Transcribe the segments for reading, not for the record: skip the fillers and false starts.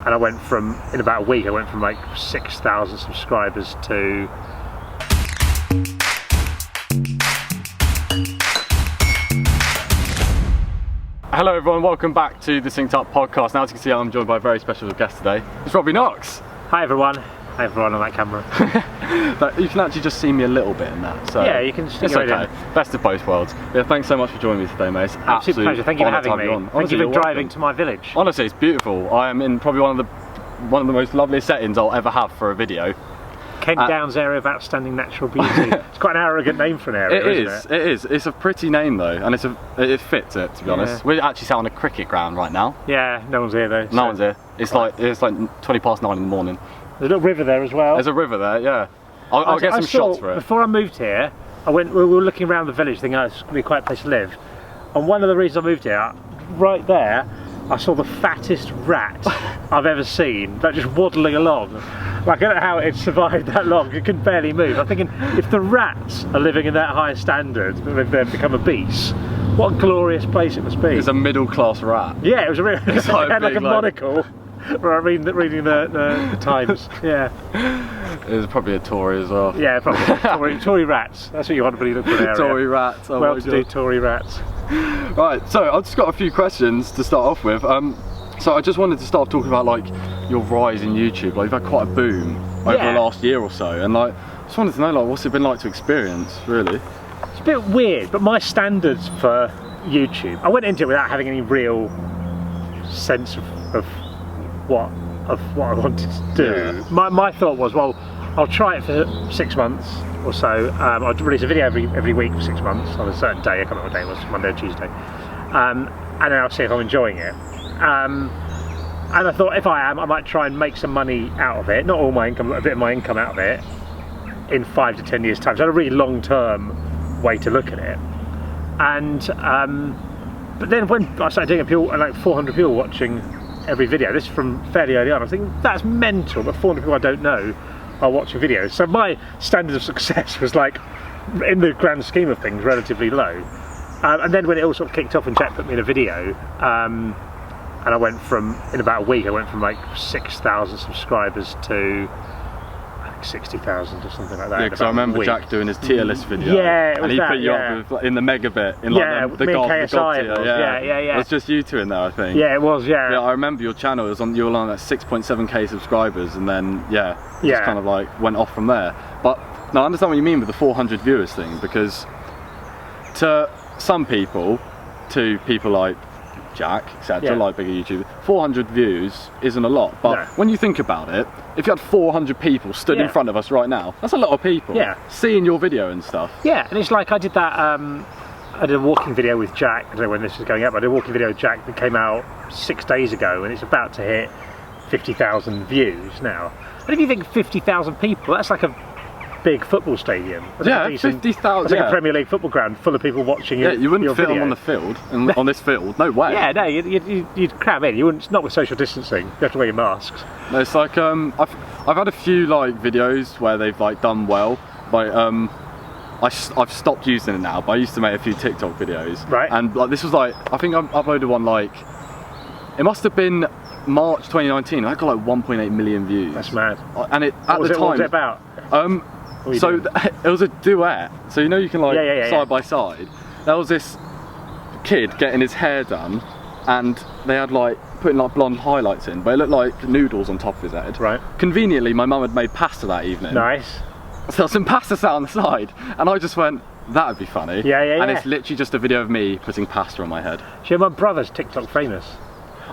and I went from, in about a week, I went from like 6,000 subscribers to... Hello everyone, welcome back to the SyncedUp podcast. Now as you can see, I'm joined by a very special guest today. It's Robbie Knox. Hi everyone. Hi everyone on that camera. But you can actually just see me a little bit in that. So yeah, you can stick it's right okay. in. Best of both worlds. Yeah, thanks so much for joining me today, mate. It's absolute pleasure. Thank you for having me. Thank you for driving to my village. Honestly, it's beautiful. I am in probably one of the most loveliest settings I'll ever have for a video. Kent Downs area of outstanding natural beauty. It's quite an arrogant name for an area, isn't it? It is. It's a pretty name though, and it fits it, to be honest. We're actually sat on a cricket ground right now. Yeah, no one's here though. No one's here. It's like 20 past 9 in the morning. There's a little river there as well. There's a river there, yeah. I'll get some shots for it. Before I moved here, we were looking around the village thinking, oh, it's going to be quite a place to live. And one of the reasons I moved here, right there, I saw the fattest rat I've ever seen, like just waddling along. Like, I don't know how it survived that long, it could barely move. I'm thinking, if the rats are living in that high standard, they've become obese, what a glorious place it must be. It's a middle class rat. Yeah, it was a real, it had like a monocle. Reading the Times, yeah. It was probably a Tory as well. Yeah, probably. Tory rats. That's what you want to look for an area. Tory rats. Oh, well-to-do Tory rats. Right, so I've just got a few questions to start off with. So I just wanted to start talking about like your rise in YouTube. Like you've had quite a boom over the last year or so, and like just wanted to know like what's it been like to experience, really. It's a bit weird, but my standards for YouTube, I went into it without having any real sense of what I wanted to do. Yeah. My thought was, well, I'll try it for 6 months or so. I'll release a video every week for 6 months on a certain day. I can't remember what day it was, Monday or Tuesday. And then I'll see if I'm enjoying it. And I thought if I am, I might try and make some money out of it. Not all my income, a bit of my income out of it in 5 to 10 years time. So I had a really long-term way to look at it. And but then when I started doing it, people, like 400 people watching every video. This is from fairly early on. I was thinking, that's mental, but 400 people I don't know are watching videos. So my standard of success was like, in the grand scheme of things, relatively low. And then when it all sort of kicked off and Jack put me in a video, and I went from, in about a week, I went from like 6,000 subscribers to 60,000 or something like that. Yeah, because I remember Jack doing his tier list video. Yeah, it was and he that, put you up with, in the megabit, in like the God tier. Yeah. It was just you two in there, I think. Yeah, it was, yeah. Yeah, I remember your channel was on. You were on like 6.7k subscribers, and then just kind of like went off from there. But no, I understand what you mean with the 400 viewers thing, because to some people, to people like Jack, etc., like bigger YouTubers, 400 views isn't a lot, but when you think about it, if you had 400 people stood in front of us right now, that's a lot of people seeing your video and stuff. Yeah, and it's like I did that, I did a walking video with Jack, I don't know when this is going up, but I did a walking video with Jack that came out 6 days ago, and it's about to hit 50,000 views now. And if you think 50,000 people, that's like a big football stadium. That's 50,000. That's like a Premier League football ground full of people watching your you wouldn't film video. on the field, on this field, no way. Yeah, no, you'd cram in. You wouldn't. Not with social distancing. You have to wear your masks. No, it's like I've had a few like videos where they've like done well, but I've stopped using it now. But I used to make a few TikTok videos, right? And like this was like, I think I uploaded one like, it must have been March 2019. I got like 1.8 million views. That's mad. And it what was it about? So it was a duet. So you know you can like side by side. There was this kid getting his hair done, and they had like putting like blonde highlights in, but it looked like noodles on top of his head. Right. Conveniently, my mum had made pasta that evening. Nice. So some pasta sat on the side, and I just went, that would be funny. And it's literally just a video of me putting pasta on my head. Yeah, my brother's TikTok famous.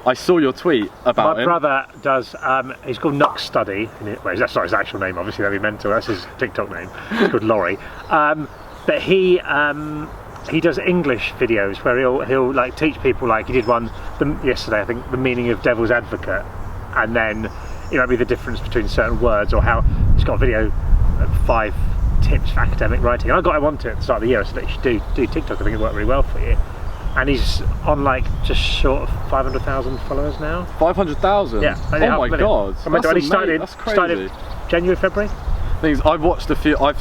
I saw your tweet about him. My brother does, he's called Knox Study. Well, that's not his actual name, obviously, that'd be mental. That's his TikTok name. It's called Laurie. But he does English videos where he'll like teach people, like he did one yesterday, I think, the meaning of devil's advocate, and then it might be the difference between certain words, or how he's got a video of 5 tips for academic writing. And I got him onto it at the start of the year. I said, you should do TikTok. I think it'd work really well for you. And he's on like just short of 500,000 followers now. 500,000? Yeah. Oh my god. That's started January, February. Things I've watched a few. I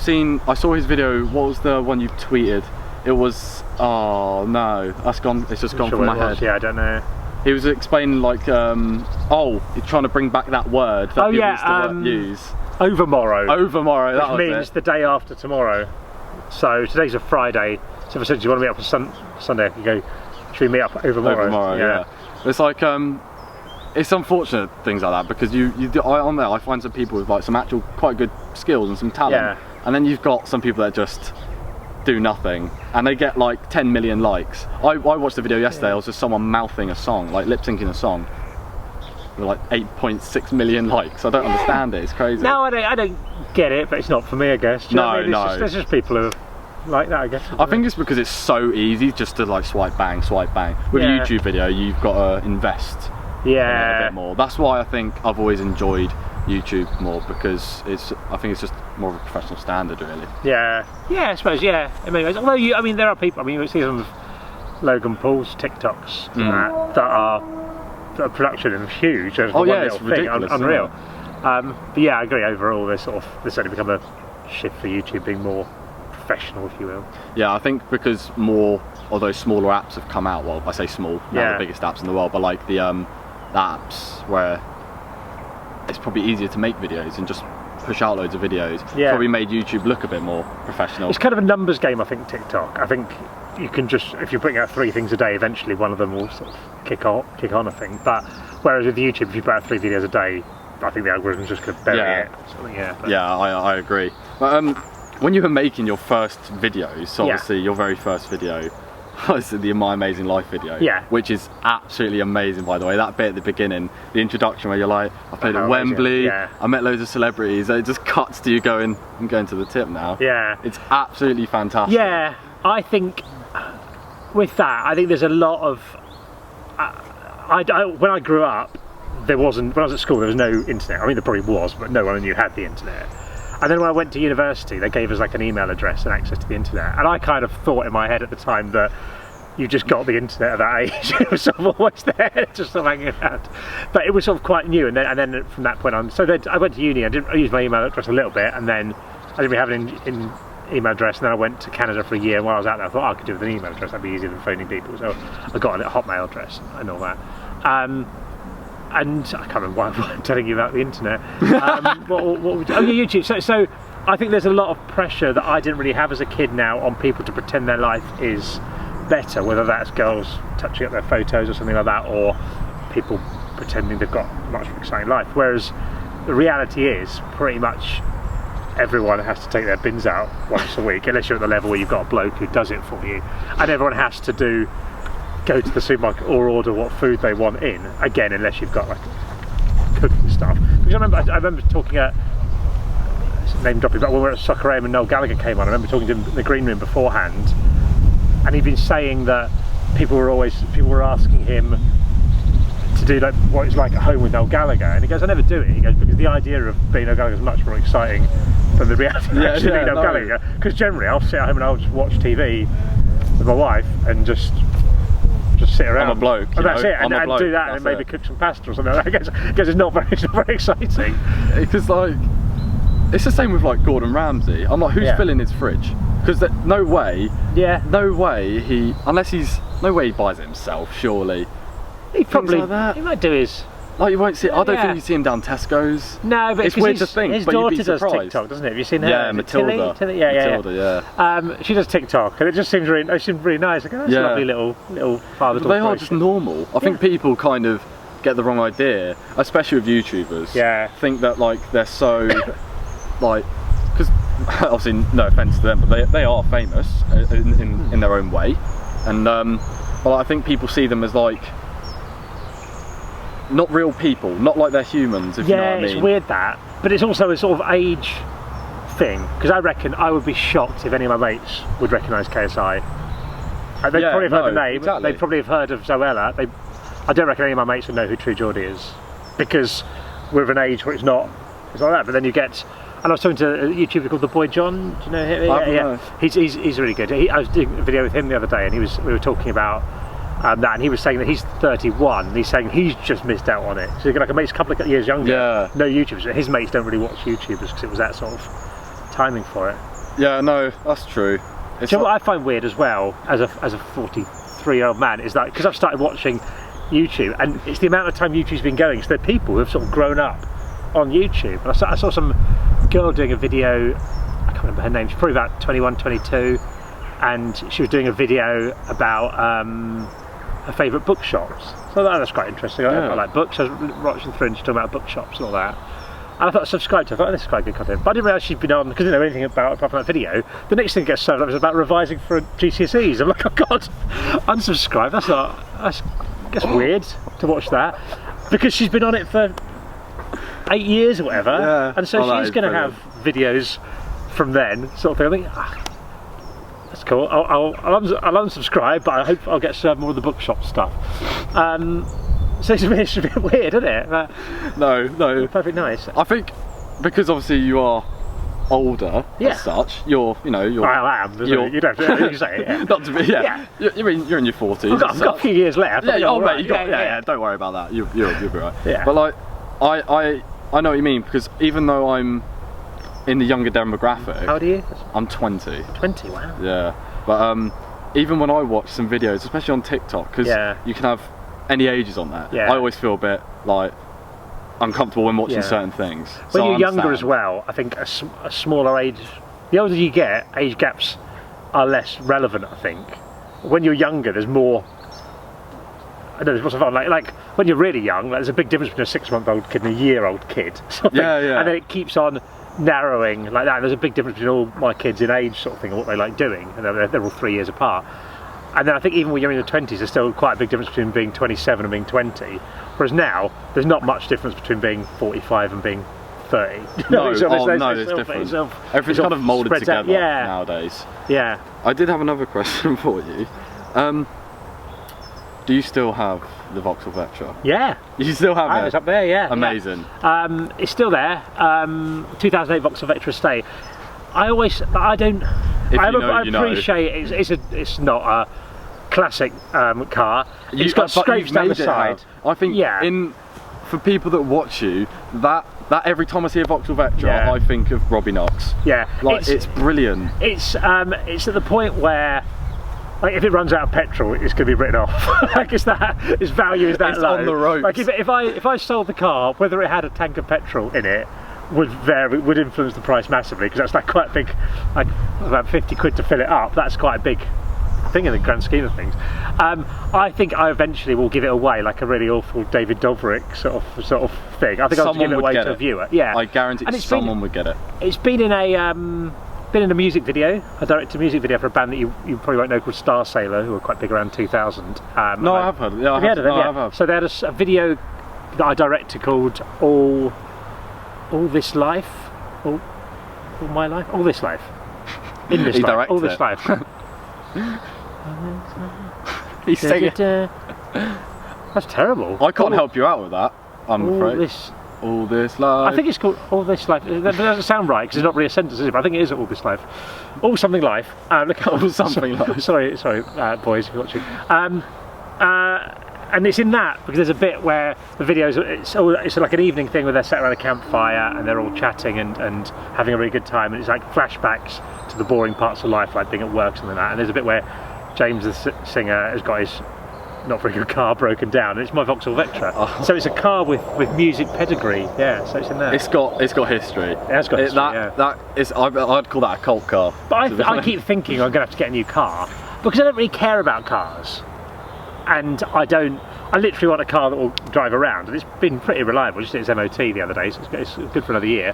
saw his video. What was the one you tweeted? It was. Oh no, that's gone. It's just gone from my head. Yeah, I don't know. he was explaining like, oh, he's trying to bring back that word that people used to use. Overmorrow. Overmorrow, that was it. Which means the day after tomorrow. So today's a Friday. So if I said, do you want to meet up on Sunday? You go, should we meet up overmorrow? Overmorrow, yeah. It's like, it's unfortunate things like that, because on there I find some people with like some actual quite good skills and some talent, and then you've got some people that just do nothing and they get like 10 million likes. I watched a video yesterday, it was just someone mouthing a song, like lip syncing a song, with like 8.6 million likes. I don't understand it, it's crazy. No, I don't get it, but it's not for me, I guess. Do you know what I mean? No. There's just people who like that, I guess. I think it's because it's so easy just to like swipe bang. With a YouTube video, you've got to invest a bit more. That's why I think I've always enjoyed YouTube more, because I think it's just more of a professional standard, really. Yeah, I suppose, yeah. I mean, there are people, you see some of Logan Paul's TikToks that are production and huge. There's one it's little ridiculous, thing, unreal. But yeah, I agree, overall there's certainly become a shift for YouTube being more professional, if you will. Yeah, I think because more of those smaller apps have come out, well, I say small, now the biggest apps in the world, but like the apps where it's probably easier to make videos and just push out loads of videos. Probably made YouTube look a bit more professional. It's kind of a numbers game, I think, TikTok. I think you can just, if you're putting out 3 things a day, eventually one of them will sort of kick on, I think. But whereas with YouTube, if you put out 3 videos a day, I think the algorithm's just going to bury it. So, I agree. But when you were making your first videos, so obviously your very first video was the My Amazing Life video, which is absolutely amazing, by the way. That bit at the beginning, the introduction where you're like, I played at Wembley, I met loads of celebrities, it just cuts to you going, I'm going to the tip now. It's absolutely fantastic. Yeah, I think with that, I think there's a lot of, when I grew up, when I was at school, there was no internet. I mean, there probably was, but no one knew had the internet. And then when I went to university, they gave us like an email address and access to the internet. And I kind of thought in my head at the time that you just got the internet at that age. It was sort of always there, just sort of hanging around. But it was sort of quite new. And then from that point on, so then I went to uni. I used my email address a little bit, and then I didn't really have an email address. And then I went to Canada for a year. And while I was out there, I thought, I could do it with an email address. That'd be easier than phoning people. So I got a Hotmail address and all that. And I can't remember why I'm telling you about the internet. YouTube. So I think there's a lot of pressure that I didn't really have as a kid now on people to pretend their life is better, whether that's girls touching up their photos or something like that, or people pretending they've got a much more exciting life. Whereas the reality is pretty much everyone has to take their bins out once a week, unless you're at the level where you've got a bloke who does it for you. And everyone has to go to the supermarket or order what food they want in, again, unless you've got like cooking stuff. Because I remember talking at, name dropping, but when we were at Soccer AM and Noel Gallagher came on, I remember talking to him in the green room beforehand, and he'd been saying that people were asking him to do like what it's like at home with Noel Gallagher, and he goes, I never do it. He goes, because the idea of being Noel Gallagher is much more exciting than the reality of actually being Noel Gallagher. Because generally I'll sit at home and I'll just watch TV with my wife and just sit around. I'm a bloke. And that's it, and do that, and then maybe cook some pasta or something like that. Because it's not very exciting. Because like, it's the same with like Gordon Ramsay. I'm like, who's filling his fridge? Because no way he buys it himself, surely. He probably, like that. he might do his... Like you won't see, I don't think you see him down Tesco's. No, but it's weird to think, his but you'd be daughter does surprised. TikTok, doesn't it? Have you seen her? Yeah, Matilda. Matilda, she does TikTok, and it just seems really nice. Like, oh, that's a lovely little father-daughter. They are just normal. I think people kind of get the wrong idea, especially with YouTubers. Yeah. Think that like they're so, like, because obviously no offense to them, but they are famous in their own way, and but I think people see them as like, not real people, not like they're humans, if you know what I mean. Yeah, it's weird that, but it's also a sort of age thing, because I reckon I would be shocked if any of my mates would recognise KSI. They'd probably have heard the name, they'd probably have heard of Zoella. I don't reckon any of my mates would know who True Geordie is, because we're of an age where it's like that, but then you get, and I was talking to a YouTuber called The Boy John, do you know him? Yeah. He's really good. I was doing a video with him the other day, and we were talking about that, and he was saying that he's 31, and he's saying he's just missed out on it. So like a mate's a couple of years younger, no YouTubers. His mates don't really watch YouTubers because it was that sort of timing for it. Yeah, no, that's true. So what I find weird as well, as a 43-year-old man, is that because I've started watching YouTube, and it's the amount of time YouTube's been going. So they're people who have sort of grown up on YouTube. And I saw some girl doing a video, I can't remember her name, she's probably about 21, 22, and she was doing a video about her favourite bookshops. So that's quite interesting. I like books. I was watching through and she's talking about bookshops and all that. And I thought I subscribed to her. I thought, this is quite good content. But I didn't realise she'd been on, because I didn't know anything about apart from that video. The next thing that gets served up was about revising for GCSEs. I'm like, oh God, unsubscribe. That's weird to watch that. Because she's been on it for 8 years or whatever. Yeah. And so she's going to have videos from then, sort of thing. I think, that's cool. I'll unsubscribe, but I hope I'll get served more of the bookshop stuff. So it's a bit weird, isn't it? But no. Perfect nice. I think because obviously you are older as such, you're. I am. You don't have to say it. Yeah. Not to be. Yeah. You're in your 40s. I've got a few years left. Yeah. Oh mate, right. Don't worry about that. You'll be right. Yeah. But like, I know what you mean, because even though I'm in the younger demographic. How old are you? I'm 20. 20. Wow. Yeah. But even when I watch some videos, especially on TikTok, because you can have any ages on there. Yeah. I always feel a bit like uncomfortable when watching certain things. When you're younger as well, I think a smaller age, the older you get, age gaps are less relevant, I think. When you're younger, there's more, I don't know, there's lots of fun. Like when you're really young, there's a big difference between a 6-month-old kid and a year-old kid. Yeah. And then it keeps on narrowing like that. There's a big difference between all my kids in age, sort of thing, and what they like doing. And they're all 3 years apart. And then I think even when you're in your 20s, there's still quite a big difference between being 27 and being 20. Whereas now, there's not much difference between being 45 and being 30. No, there's difference. Everything's kind of moulded together nowadays. Yeah. I did have another question for you. Do you still have the Vauxhall Vectra? Yeah. You still have it? It's up there, yeah. Amazing. Yeah. It's still there. 2008 Vauxhall Vectra estate. I appreciate it's not a classic car. It's got scrapes down the side. I think for people that watch you, that every time I see a Vauxhall Vectra, I think of Robbie Knox. Yeah, like it's brilliant. It's at the point where, like, if it runs out of petrol, it's going to be written off. Like, its value is that it's low. On the ropes. Like if I sold the car, whether it had a tank of petrol in it, would influence the price massively, because that's like quite big, like about 50 quid to fill it up. That's quite a big thing in the grand scheme of things. I think I eventually will give it away, like a really awful David Dobrik sort of thing. I think I'll give it away to a viewer. Yeah, I guarantee someone would get it. It's been in a music video. I directed a music video for a band that you probably won't know, called Star Sailor, who were quite big around 2000. No, I have heard. Yeah, have you heard of them? I have. So they had a video that I directed called All This Life, all my life, all this life, in this life, all this life. He's singing. That's terrible. I can't help you out with that, I'm afraid. All this life. I think it's called All This Life. That doesn't sound right, because it's not really a sentence, is it? But I think it is All This Life. All something life. Look, all something life. Sorry, boys, if you're watching. And it's in that, because there's a bit where the videos, it's like an evening thing where they're sat around a campfire and they're all chatting and having a really good time, and it's like flashbacks to the boring parts of life, like being at work, something like that. And there's a bit where James the singer has got his not very good car broken down, and it's my Vauxhall Vectra. Oh. So it's a car with music pedigree. Yeah, so it's in there. It's got history. It has got history. I'd call that a cult car. But I keep thinking I'm going to have to get a new car, because I don't really care about cars. And I literally want a car that will drive around, and it's been pretty reliable. Just did its MOT the other day, so it's good for another year.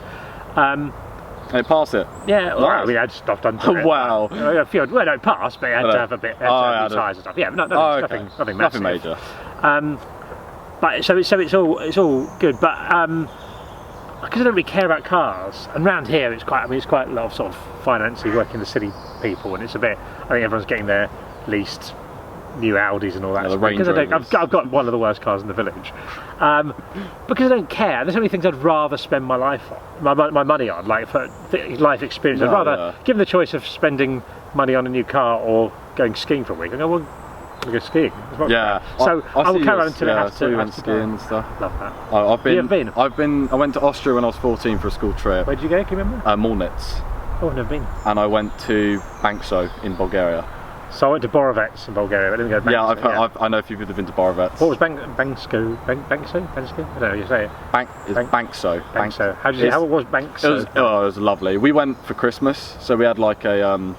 It passed it? Yeah, well, I mean, I had stuff done to it. Wow. Well, no, it passed, but it had to have a bit, new tyres and stuff. Yeah, nothing massive. Nothing major. But so it's all good, but because I don't really care about cars, and round here it's quite a lot of sort of financy working the city people, and it's a bit, I think everyone's getting their leased new Audis and all that. Because I've got one of the worst cars in the village. Because I don't care. There's so many things I'd rather spend my life on, my money on, like for life experience. I'd rather, given the choice of spending money on a new car or going skiing for a week, I go, well, I'm going to go skiing. Yeah. So I will carry on until it has to. Went skiing and stuff. Love that. I've been. I went to Austria when I was 14 for a school trip. Where did you go? Can you remember? Molnitz. Oh, I've never been. And I went to Bankso in Bulgaria. So I went to Borovets in Bulgaria. I didn't go to Bansko. I know a few people have been to Borovets. What was Bansko? Bansko? I don't know how you say it. Bankso. Bankso. How was Bankso? It was lovely. We went for Christmas, so we had like a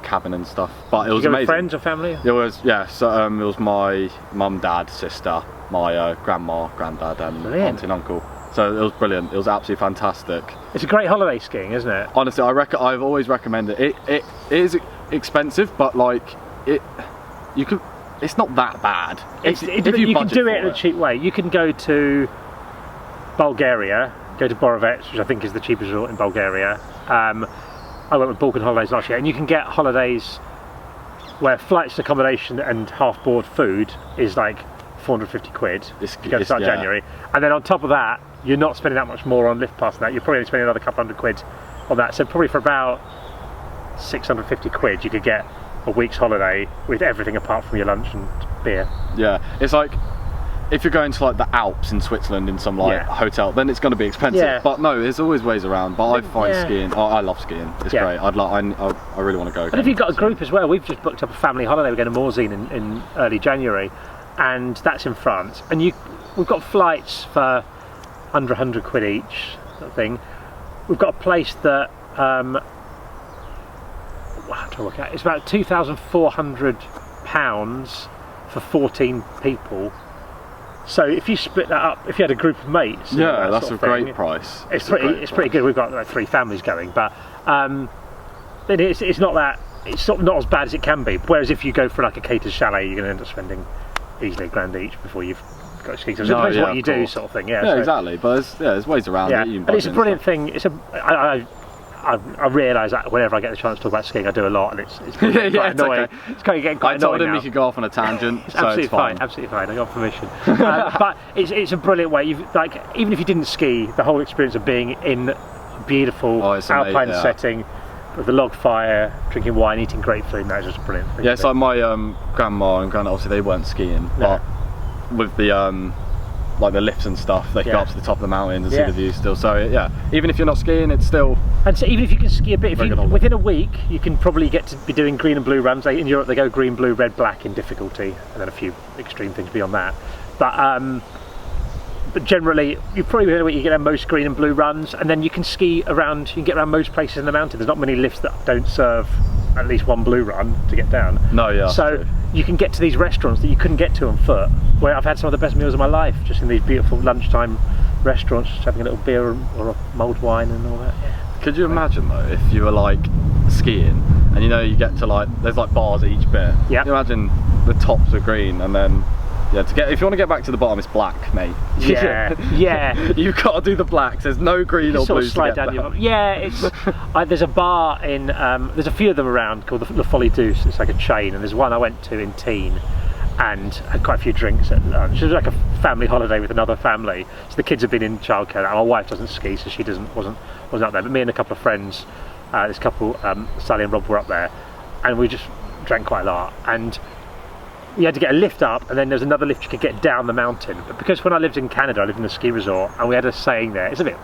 cabin and stuff. But it was amazing. With friends or family? It was, yeah. So it was my mum, dad, sister, my grandma, granddad, and auntie and uncle. So it was brilliant. It was absolutely fantastic. It's a great holiday skiing, isn't it? Honestly, I've always recommended it. It is expensive, but like it's not that bad. You can do it in a cheap way. You can go to Bulgaria, go to Borovets, which I think is the cheapest resort in Bulgaria. I went with Balkan Holidays last year, and you can get holidays where flights, accommodation, and half board food is like 450 quid. You go to start January, and then on top of that, you're not spending that much more on lift pass than that. You're probably spending another couple hundred quid on that. So probably for about 650 quid, you could get a week's holiday with everything apart from your lunch and beer. Yeah, it's like if you're going to like the Alps in Switzerland in some like hotel, then it's going to be expensive. Yeah. But no, there's always ways around. But I find skiing. Oh, I love skiing. It's great. I really want to go. And if you've got a group as well, we've just booked up a family holiday. We're going to Morzine in early January, and that's in France. And we've got flights for under 100 quid each. Sort of thing. We've got a place that I'm trying to work out. It's about £2,400 for 14 people. So if you split that up, if you had a group of mates, that's a great price. It's pretty good. We've got like 3 families going, but it's not that. It's not as bad as it can be. Whereas if you go for like a catered chalet, you're going to end up spending easily £1,000 each before you've got to ski. So it depends what you do, sort of thing. Yeah, exactly. But there's ways around it. And it's a brilliant thing. I realise that whenever I get the chance to talk about skiing, I do a lot, and it's quite annoying. Okay. It's kind of getting quite annoying. I told him now. he could go off on a tangent. It's absolutely fine. Absolutely fine. I got permission. But it's a brilliant way. Even if you didn't ski, the whole experience of being in a beautiful alpine setting with the log fire, drinking wine, eating great food, that's just a brilliant thing. Yeah, it's like my grandma and granddad. Obviously, they weren't skiing, but with the like the lifts and stuff, they can go up to the top of the mountain and see the view still. So yeah, even if you're not skiing, it's still. And so even if you can ski a bit, within a week, you can probably get to be doing green and blue runs. In Europe, they go green, blue, red, black in difficulty, and then a few extreme things beyond that. But generally, you probably within a week you get most green and blue runs, and then you can ski around. You can get around most places in the mountain. There's not many lifts that don't serve at least one blue run to get down. So you can get to these restaurants that you couldn't get to on foot, where I've had some of the best meals of my life, just in these beautiful lunchtime restaurants, just having a little beer or a mulled wine and all that. Could you imagine though, if you were like skiing and you get to like, there's like bars at each bit. Yeah. Can you imagine the tops are green and then if you want to get back to the bottom, it's black, mate. Yeah. You've got to do the blacks. There's no green or blue. Slide down it's. There's a bar in. There's a few of them around called the Folie Douce. It's like a chain, and there's one I went to in Teen, and had quite a few drinks at lunch. It was like a family holiday with another family. So the kids have been in childcare. My wife doesn't ski, so she wasn't up there. But me and a couple of friends, this couple, Sally and Rob, were up there, and we just drank quite a lot. And you had to get a lift up, and then there's another lift you could get down the mountain. But because when I lived in Canada, I lived in a ski resort, and we had a saying there. It's a bit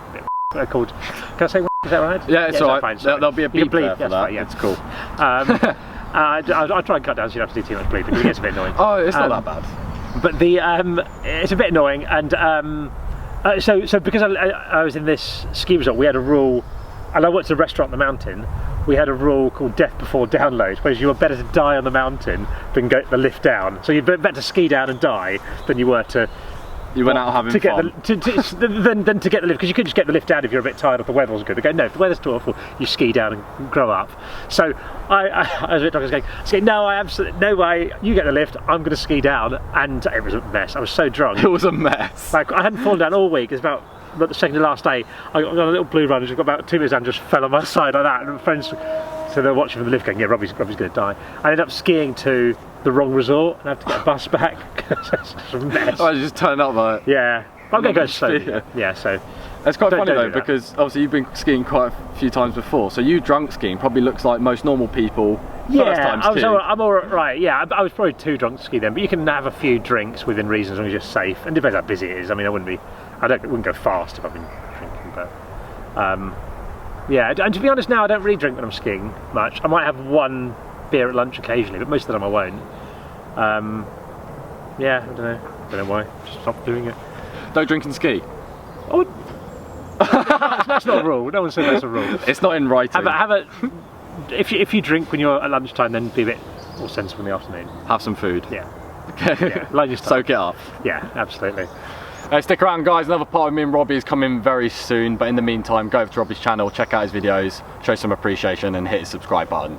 called. Can I say? Is that right? Yeah, it's all right. There'll be a beep there for that. Right, It's cool. I'll try and cut down so you don't have to do too much bleeping, because it gets a bit annoying. Oh, it's not that bad. But it's a bit annoying, and so because I was in this ski resort, we had a rule, and I worked at a restaurant on the mountain. We had a rule called death before download, whereas you were better to die on the mountain than get the lift down. So you're better to ski down and die than you were to. You went out having fun. Than to get the lift, because you could just get the lift down if you're a bit tired or the weather wasn't good. They go, no, if the weather's too awful, you ski down and grow up. So I was a bit going, no, no way, you get the lift, I'm going to ski down. And it was a mess. I was so drunk. It was a mess. Like, I hadn't fallen down all week. It's about the second to last day. I got a little blue run, and got about 2 minutes and just fell on my side like that. And friends, so they're watching from the lift going, yeah, Robbie's going to die. I ended up skiing to the wrong resort and I have to get a bus back. It's just a mess. Oh, you just turn up like. Yeah. I'm going to go slowly. Yeah, so. It's quite funny though, because obviously you've been skiing quite a few times before, so you drunk skiing probably looks like most normal people first time skiing. I'm all right. Yeah, I was probably too drunk to ski then, but you can have a few drinks within reason as long as you're safe. And it depends how busy it is. I mean, I wouldn't go fast if I've been drinking, but yeah. And to be honest, now I don't really drink when I'm skiing much. I might have one beer at lunch occasionally, but most of the time I won't. Yeah, I don't know why. Just stop doing it. Don't drink and ski. Oh, that's not a rule. No one said that's a rule. It's not in writing. If you drink when you're at lunchtime, then be a bit more sensible in the afternoon. Have some food. Yeah. Okay. Yeah, like your stuff. Soak it up. Yeah, absolutely. Stick around, guys. Another part of me and Robbie is coming very soon. But in the meantime, go over to Robbie's channel, check out his videos, show some appreciation, and hit the subscribe button.